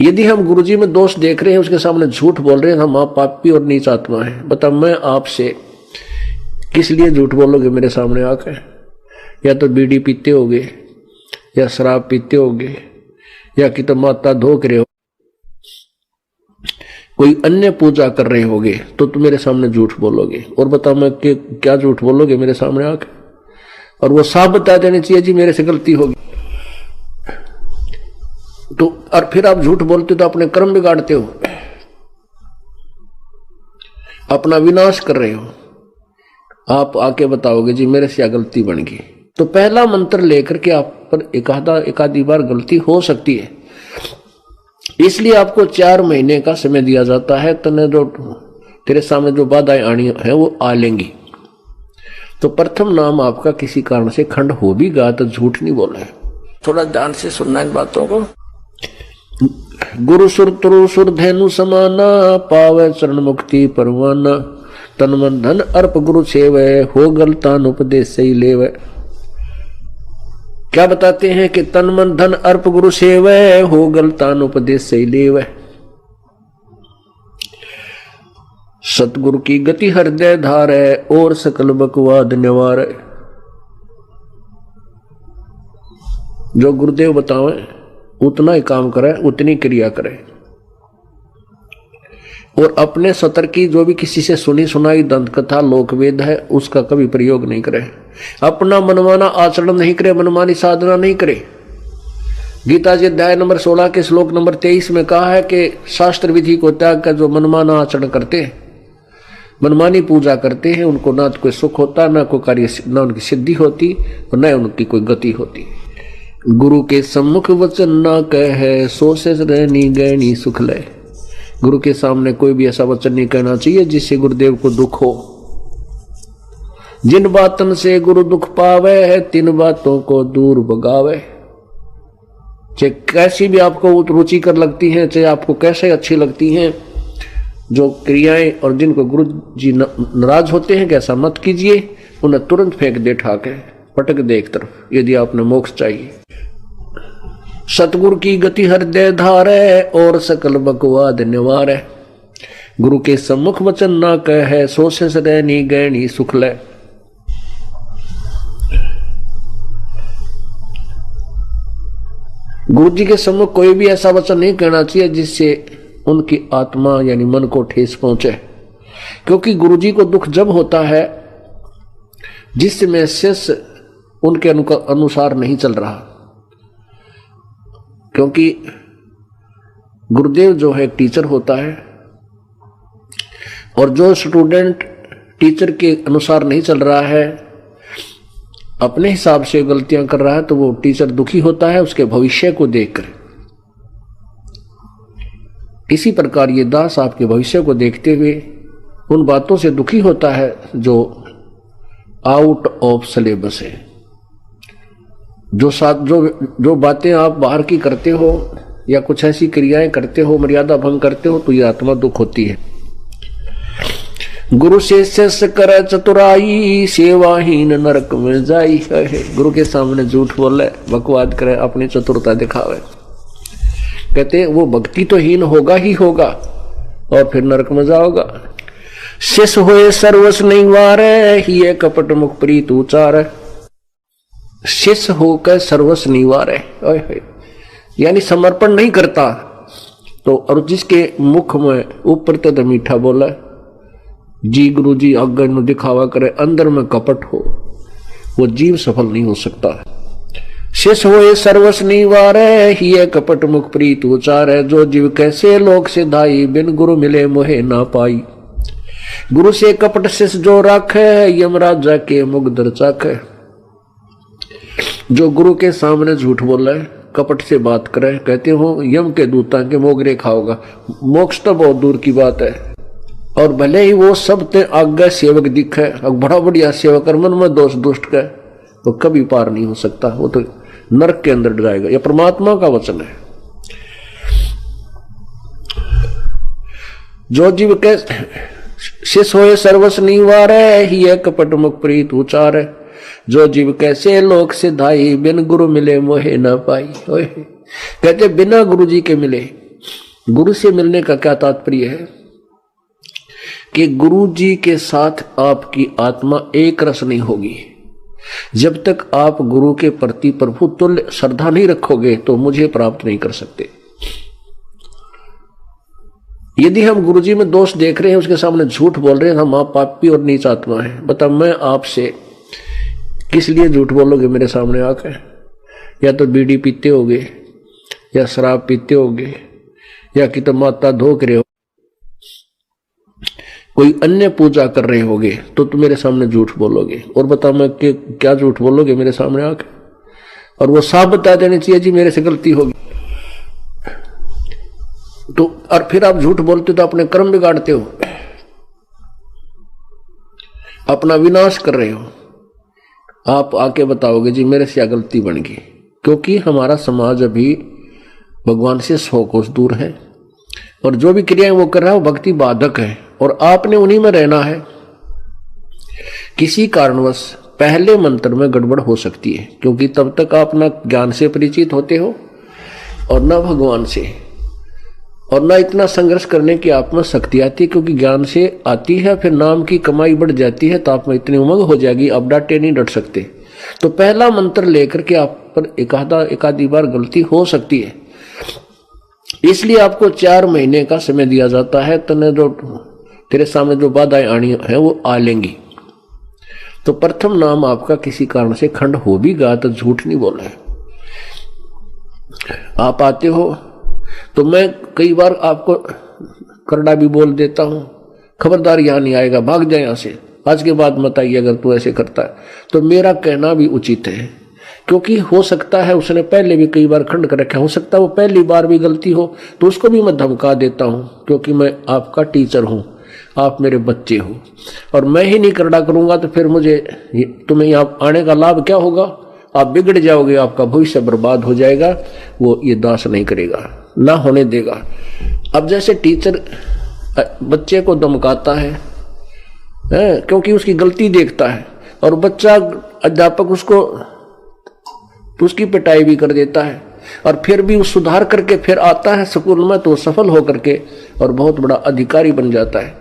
यदि हम गुरुजी में दोष देख रहे हैं, उसके सामने झूठ बोल रहे हैं, हम आप पापी और नीच आत्मा है। बता, मैं आपसे किस लिए झूठ बोलोगे मेरे सामने आकर? या तो बीड़ी पीते होगे, या शराब पीते होगे, या कि तो माता धोक रहे हो, कोई अन्य पूजा कर रहे होगे, तो तुम मेरे सामने झूठ बोलोगे। और बता, मैं क्या झूठ बोलोगे मेरे सामने आकर? और वो साफ बता देनी चाहिए जी मेरे से गलती होगी। तो और फिर आप झूठ बोलते हो तो अपने कर्म बिगाड़ते हो, अपना विनाश कर रहे हो। आप आके बताओगे जी मेरे से गलती बन गई। तो पहला मंत्र लेकर के आप पर एकाधी बार गलती हो सकती है, इसलिए आपको 4 महीने का समय दिया जाता है। तने जो तेरे सामने जो बाधाएं आनी है वो आ लेंगी। तो प्रथम नाम आपका किसी कारण से खंड हो भी गया तो झूठ नहीं बोला है। थोड़ा ध्यान से सुनना इन बातों को। गुरु सुर तरु सुर धेनु समाना, पावे चरण मुक्ति परवाना, तन मन धन अर्प गुरु सेवै, हो गलतान उपदेश सही लेवै। क्या बताते हैं कि तन मन धन अर्प गुरु सेवै, हो गलतान उपदेश सही लेवै। सतगुरु की गति हृदय धारै, और सकल बकवाद निवारै। जो गुरुदेव बतावे उतना ही काम करे, उतनी क्रिया करे। और अपने सतर की जो भी किसी से सुनी सुनाई दंत कथा लोकवेद है उसका कभी प्रयोग नहीं करे। अपना मनमाना आचरण नहीं करे, मनमानी साधना नहीं करे। गीता जी अध्याय नंबर 16 के श्लोक नंबर 23 में कहा है कि शास्त्र विधि को त्याग कर जो मनमाना आचरण करते हैं, मनमानी पूजा करते हैं, उनको ना तो कोई सुख होता, ना कोई कार्य, ना उनकी सिद्धि होती और न उनकी कोई गति होती। गुरु के सम्मुख वचन ना कहे, सो से रहनी गहनी सुख ले। गुरु के सामने कोई भी ऐसा वचन नहीं कहना चाहिए जिससे गुरुदेव को दुख हो। जिन बातन से गुरु दुख पावे, तिन बातों को दूर भगावे। चाहे कैसी भी आपको रुचिकर लगती हैं, चाहे आपको कैसे अच्छी लगती हैं जो क्रियाएं, और जिनको गुरु जी नाराज होते हैं कि ऐसा मत कीजिए, उन्हें तुरंत फेंक दे, ठाके पटक दे एक तरफ, यदि आपने मोक्ष चाहिए। सतगुरु की गति हृदय धारै, और सकल बकवाद निवारै। गुरु के सम्मुख वचन ना कहे, सो से रहनी गहनी सुख ले। गुरु जी के सम्मुख कोई भी ऐसा वचन नहीं कहना चाहिए जिससे उनकी आत्मा यानी मन को ठेस पहुंचे। क्योंकि गुरु जी को दुख जब होता है जिसमें शिष्य उनके अनुसार नहीं चल रहा। क्योंकि गुरुदेव जो है टीचर होता है, और जो स्टूडेंट टीचर के अनुसार नहीं चल रहा है, अपने हिसाब से गलतियां कर रहा है, तो वो टीचर दुखी होता है उसके भविष्य को देखकर। इसी प्रकार ये दास आपके भविष्य को देखते हुए उन बातों से दुखी होता है जो आउट ऑफ सिलेबस है। जो बातें आप बाहर की करते हो या कुछ ऐसी क्रियाएं करते हो, मर्यादा भंग करते हो, तो ये आत्मा दुख होती है। गुरु से शिष्य करे चतुराई, सेवाहीन नरक में जाई। गुरु के सामने झूठ बोले, बकवाद करे, अपनी चतुरता दिखावे, कहते वो भक्ति तो हीन होगा ही होगा और फिर नरक में जाओगा। शिष्य होए सर्वस नहीं वारे, ही कपट मुख प्रीत उचार। शिष्य होकर सर्वस नहीं वारे, यानी समर्पण नहीं करता तो, और जिसके मुख में ऊपर तो मीठा बोला जी गुरु जी आज्ञा नु दिखावा करे, अंदर में कपट हो, वो जीव सफल नहीं हो सकता। शिष्य होए सर्वस नहीं वारे, ही कपट मुख प्रीत उचार। जो जीव कैसे लोक से धाई, बिन गुरु मिले मोहे ना पाई। गुरु से कपट शिष्य जो राखे, यमराज जाके मुगदर चाखे। जो गुरु के सामने झूठ बोला है, कपट से बात करे, कहते हो यम के दूता के मोगरे खाओगा, मोक्ष तो बहुत दूर की बात है। और भले ही वो सब ते आज्ञा सेवक दिखे, बड़ा बढ़िया सेवक, मन में दोष दुष्ट का, तो कभी पार नहीं हो सकता, वो तो नरक के अंदर जाएगा। यह परमात्मा का वचन है। जो जीव के शिष्य होए सर्वस नहीं वारे, ही कपट मुख प्रीत उचार। जो जीव कैसे लोक से धाई, बिन गुरु मिले मोहे न पाई। कहते बिना गुरु जी के मिले गुरु से मिलने का क्या तात्पर्य है कि गुरु जी के साथ आपकी आत्मा एक रस नहीं होगी। जब तक आप गुरु के प्रति प्रभु तुल्य श्रद्धा नहीं रखोगे तो मुझे प्राप्त नहीं कर सकते। यदि हम गुरु जी में दोष देख रहे हैं, उसके सामने झूठ बोल रहे हैं, हम आप पापी और नीच आत्मा है, बता मैं आपसे किस लिए झूठ बोलोगे मेरे सामने आकर? या तो बीड़ी पीते होगे, या शराब पीते होगे, या कि तो माता धोक रहे हो, कोई अन्य पूजा कर रहे होगे, तो तुम मेरे सामने झूठ बोलोगे। और बता मैं क्या झूठ बोलोगे मेरे सामने आकर? और वो साफ बता देनी चाहिए जी मेरे से गलती होगी। तो और फिर आप झूठ बोलते हो तो अपने कर्म बिगाड़ते हो, अपना विनाश कर रहे हो। आप आके बताओगे जी मेरे से गलती बन गई, क्योंकि हमारा समाज अभी भगवान से 100 कोस दूर है और जो भी क्रियाएं वो कर रहा है वो भक्ति बाधक है और आपने उन्हीं में रहना है। किसी कारणवश पहले मंत्र में गड़बड़ हो सकती है, क्योंकि तब तक आप ना ज्ञान से परिचित होते हो और ना भगवान से, और ना इतना संघर्ष करने की आप में शक्ति आती है, क्योंकि ज्ञान से आती है फिर नाम की कमाई बढ़ जाती है तो आप में इतनी उमंग हो जाएगी आप डांटे नहीं डट सकते। तो पहला मंत्र लेकर के आप पर एकाधी बार गलती हो सकती है, इसलिए आपको 4 महीने का समय दिया जाता है। तने जो तेरे सामने जो बाधाएं आनी है वो आ लेंगी। तो प्रथम नाम आपका किसी कारण से खंड हो भी गया तो झूठ नहीं बोला है। आप आते हो तो मैं कई बार आपको करड़ा भी बोल देता हूं, खबरदार यहां नहीं आएगा, भाग जाए यहां से, आज के बाद मत आइए अगर तू ऐसे करता है। तो मेरा कहना भी उचित है, क्योंकि हो सकता है उसने पहले भी कई बार खंड कर रखा, हो सकता है वो पहली बार भी गलती हो, तो उसको भी मैं धमका देता हूं, क्योंकि मैं आपका टीचर हूं, आप मेरे बच्चे हो, और मैं ही नहीं करड़ा करूंगा तो फिर मुझे तुम्हें यहाँ आने का लाभ क्या होगा? आप बिगड़ जाओगे, आपका भविष्य बर्बाद हो जाएगा। वो ये दास नहीं करेगा, ना होने देगा। अब जैसे टीचर बच्चे को धमकाता है क्योंकि उसकी गलती देखता है, और बच्चा अध्यापक उसकी पिटाई भी कर देता है, और फिर भी वो सुधार करके फिर आता है स्कूल में तो सफल होकर के और बहुत बड़ा अधिकारी बन जाता है।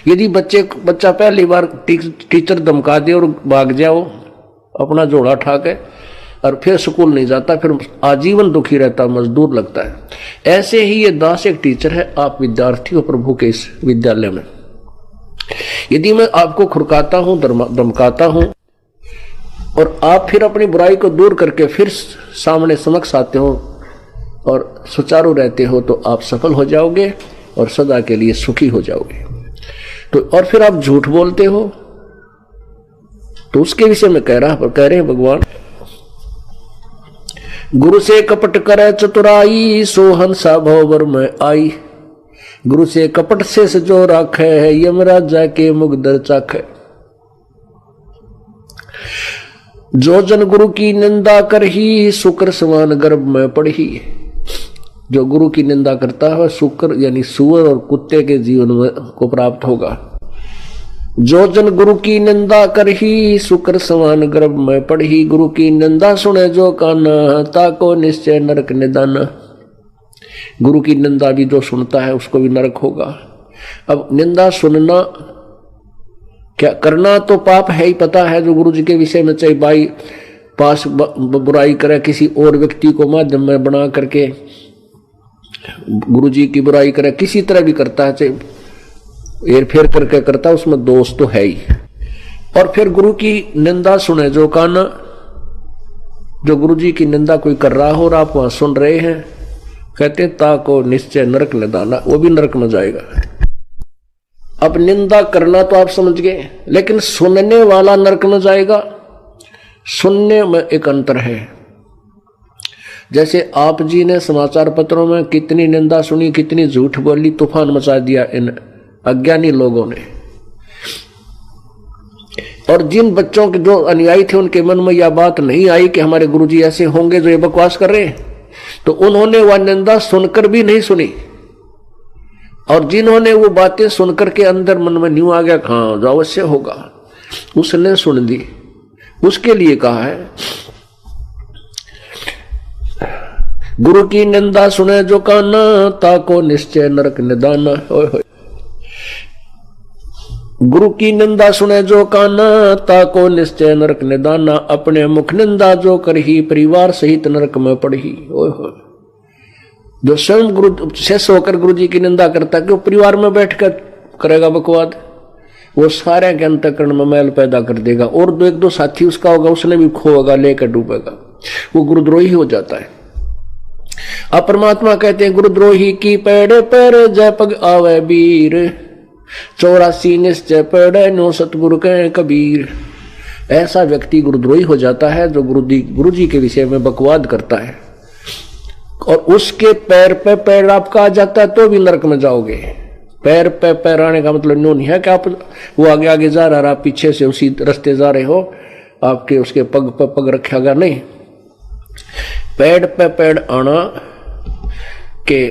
यदि बच्चा पहली बार टीचर धमका दे और भाग जाओ अपना जोड़ा उठा के और फिर स्कूल नहीं जाता, फिर आजीवन दुखी रहता, मजदूर लगता है। ऐसे ही ये दास एक टीचर है, आप विद्यार्थी हो प्रभु के इस विद्यालय में। यदि मैं आपको खुरकाता हूं, धमकाता हूं, और आप फिर अपनी बुराई को दूर करके फिर सामने समक्ष आते हो और सुचारू रहते हो, तो आप सफल हो जाओगे और सदा के लिए सुखी हो जाओगे। तो और फिर आप झूठ बोलते हो, तो उसके विषय में कह रहे हैं भगवान, गुरु से कपट करे चतुराई, सो हंसा भवर में आई। गुरु से कपट से जो राखे है, यमराजा के मुगदर चाखे। जो जन गुरु की निंदा कर ही, शुक्र समान गर्भ में पड़ी। जो गुरु की निंदा करता है शुक्र यानी सुअर और कुत्ते के जीवन में को प्राप्त होगा। जो जन गुरु की निंदा कर ही, शुक्र समान गर्भ में पड़ी। गुरु की निंदा सुने जो काना, ताको निश्चय नरक निदान। गुरु की निंदा भी जो सुनता है उसको भी नरक होगा। अब निंदा सुनना क्या करना तो पाप है ही, पता है। जो गुरु जी के विषय में चाहे भाई पास बुराई करे, किसी और व्यक्ति को माध्यम में बना करके गुरु जी की बुराई करे, किसी तरह भी करता है, चाहे हेर फेर करके करता है, उसमें दोष तो है ही। और फिर गुरु की निंदा सुने जो कान, जो गुरु जी की निंदा कोई कर रहा हो और आप वहां सुन रहे हैं, कहते ताको निश्चय नरक न दाना, वो भी नरक में जाएगा। अब निंदा करना तो आप समझ गए, लेकिन सुनने वाला नरक में जाएगा। सुनने में एक अंतर है। जैसे आप जी ने समाचार पत्रों में कितनी निंदा सुनी, कितनी झूठ बोली, तूफान मचा दिया इन अज्ञानी लोगों ने। और जिन बच्चों के जो अनुयायी थे उनके मन में यह बात नहीं आई कि हमारे गुरुजी ऐसे होंगे जो ये बकवास कर रहे हैं, तो उन्होंने वह निंदा सुनकर भी नहीं सुनी। और जिन्होंने वो बातें सुनकर के अंदर मन में न्यू आ गया, हाँ जो अवश्य होगा, उसने सुन दी। उसके लिए कहा है गुरु की निंदा सुने जो काना, ताको निश्चय नरक निदाना। गुरु की निंदा सुने जो काना, ताको निश्चय नरक निदाना। अपने मुख निंदा जो करही, परिवार सहित नरक में पड़ही। जो स्वयं गुरु शेष होकर गुरु जी की निंदा करता है कि वो परिवार में बैठकर करेगा बकवाद, वो सारे के अंतःकरण में मैल पैदा कर देगा, और दो एक दो साथी उसका होगा, उसने भी खोएगा, लेकर डूबेगा, वो गुरुद्रोही हो जाता है। अब परमात्मा कहते हैं गुरुद्रोही की पैड़े पर जय पग आवे वीर, 84 निश्चय पैड़े नो सतगुरु के कबीर। ऐसा व्यक्ति गुरुद्रोही हो जाता है जो गुरु जी के विषय में बकवाद करता है, और उसके पैर पे पैर आपका आ जाता है तो भी नरक में जाओगे। पैर पे पैर आने का मतलब नो नहीं है कि आप वो आगे आगे जा रहा, आप पीछे से उसी रास्ते जा रहे हो, आपके उसके पग पे पग रखेगा नहीं। पैर पे पैर आना के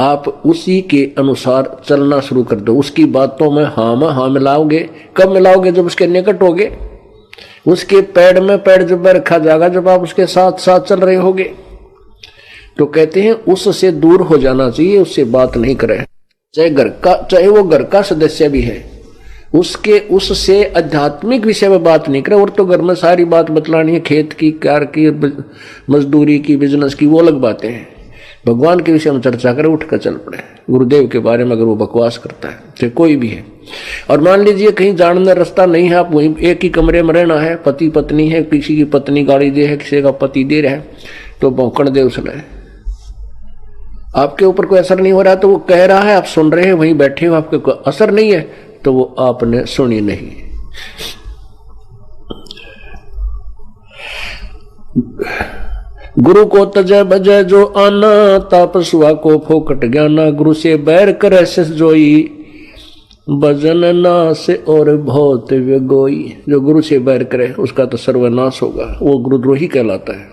आप उसी के अनुसार चलना शुरू कर दो, उसकी बातों में हाँ मिलाओगे। कब मिलाओगे? जब उसके निकट होगे, उसके पैर में पैर जब रखा जाएगा, जब आप उसके साथ साथ चल रहे होगे। तो कहते हैं उससे दूर हो जाना चाहिए, उससे बात नहीं करें, चाहे वो घर का सदस्य भी है, उससे आध्यात्मिक विषय में बात नहीं करें। और तो घर में सारी बात बतलानी है, खेत की, कार की, मजदूरी की, बिजनेस की, वो अलग बातें हैं। भगवान के विषय में चर्चा करें, उठ कर चल पड़े। गुरुदेव के बारे में अगर वो बकवास करता है, चाहे कोई भी है, और मान लीजिए कहीं जानने रास्ता नहीं है, आप वहीं एक ही कमरे में रहना है, पति पत्नी है, किसी की पत्नी गाड़ी दे है, किसी का पति दे रहा है, तो भौंकड़ दे उसने, आपके ऊपर कोई असर नहीं हो रहा, तो वो कह रहा है, आप सुन रहे हैं, वहीं बैठे हो, आपके कोई असर नहीं है, तो वो आपने सुनी नहीं। गुरु को तजय बजय जो आना, तापसुआ को फोकट ज्ञाना। गुरु से बैर करे शिष जोई, भजन नाश और बहुत व्यगोई। जो गुरु से बैर करे उसका तो सर्वनाश होगा, वो गुरुद्रोही कहलाता है।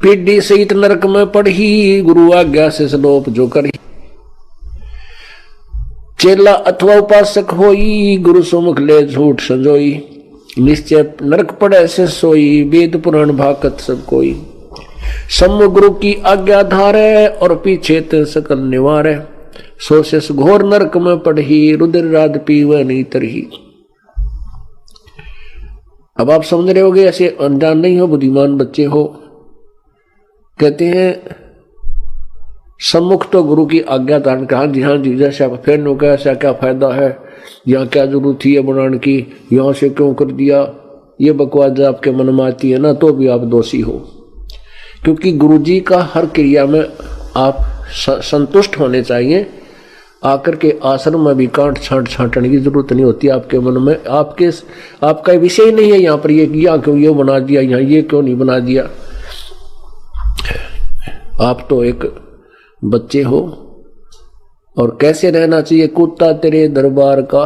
पीढ़ी सहित नरक में पढ़ी, गुरु आज्ञा से सलोप जो करी। चेला अथवा उपासक होई, गुरु सुमुख ले झूठ संजोई। निश्चय नरक पड़े से सोई, वेद पुराण भाकत सब कोई। सम्मुख गुरु की आज्ञा धारे, और पीछे ते सकल निवारे। सो शेष घोर नरक में पढ़ी, रुद्र राध पीवे नहीं तरही। अब आप समझ रहे होगे, ऐसे अनजान नहीं हो, बुद्धिमान बच्चे हो। कहते हैं सम्मुख तो गुरु की आज्ञा धारण का, हाँ जी जैसा फिर नो का ऐसा क्या फायदा है, यहाँ क्या जरूरत थी ये बनाने की, यहाँ से क्यों कर दिया, ये बकवास आपके मन में आती है ना, तो भी आप दोषी हो। क्योंकि गुरु जी का हर क्रिया में आप संतुष्ट होने चाहिए। आकर के आश्रम में भी कांट छांट छांटने की जरूरत नहीं होती आपके मन में। आपका विषय नहीं है यहाँ पर, ये किया क्यों, ये बना दिया, यहाँ ये क्यों नहीं बना दिया। आप तो एक बच्चे हो, और कैसे रहना चाहिए। कुत्ता तेरे दरबार का,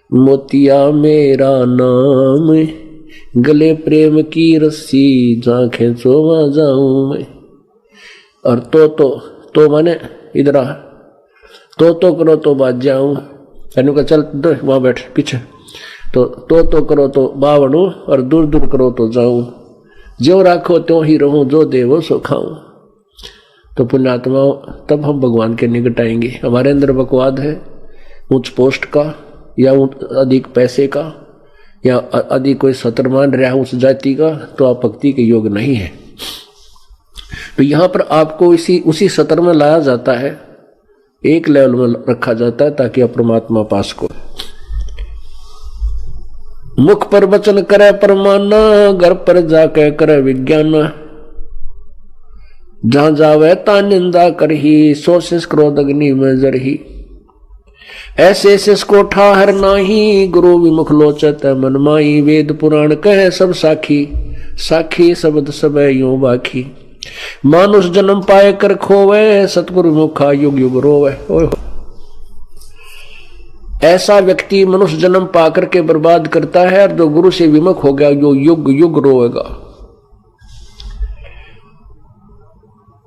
मोतिया मेरा नाम, गले प्रेम की रस्सी, जहाँ खेचो वहाँ जाऊं मैं। और तो माने इधर आ, तो करो तो बाज जाऊं। कहने का चल वहां बैठ पीछे, तो करो तो बावणू, और दूर दूर करो तो जाऊं। जो राखो त्यों ही रहूं, जो देवो सो खाऊं। तो पुण्यात्मा तब हम भगवान के निकट आएंगे। हमारे अंदर बकवाद है उच्च पोस्ट का, या अधिक पैसे का, या अधिक कोई सत्र मान रहा है उस जाति का, तो आप भक्ति के योग नहीं है। तो यहाँ पर आपको उसी सत्र में लाया जाता है, एक लेवल में रखा जाता है, ताकि आप परमात्मा पास को। मुख पर वचन करे परमाना, घर पर जाके करे विज्ञान। जहां जावे ता निंदा करही, सो शिष क्रोध अग्नि में जरही। ऐसे शिष को ठाहर नाही, गुरु विमुख लोचत मन माई। वेद पुराण कहे सब साखी, साखी शब्द सब यूं बाखी। मानुष जन्म पाए कर खोवे, सतगुरु मुखा युग युग रोवे। ऐसा व्यक्ति मनुष्य जन्म पाकर के बर्बाद करता है, और जो गुरु से विमुख हो गया जो युग युग रोएगा।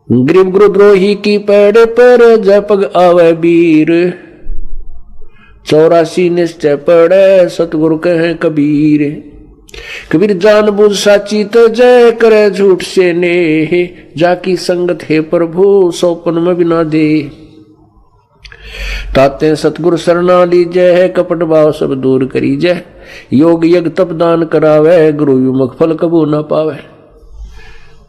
गरीब गुरुद्रोही की पैड़ पर जय पग आवे वीर, 84 निश्चय पड़े सतगुरु कहे कबीर। कबीर जान बुझ साची तो जय करे झूठ से ने, जाकी संगत है प्रभु सौपन में बिना दे। ताते सतगुरु सरना लीजय है, कपट भाव सब दूर करी जय। योग यज्ञ तप दान करावे, गुरु युमक फल कबू न पावे।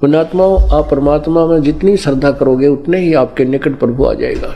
पुण्यात्माओं, आप परमात्मा में जितनी श्रद्धा करोगे उतने ही आपके निकट प्रभु आ जाएगा।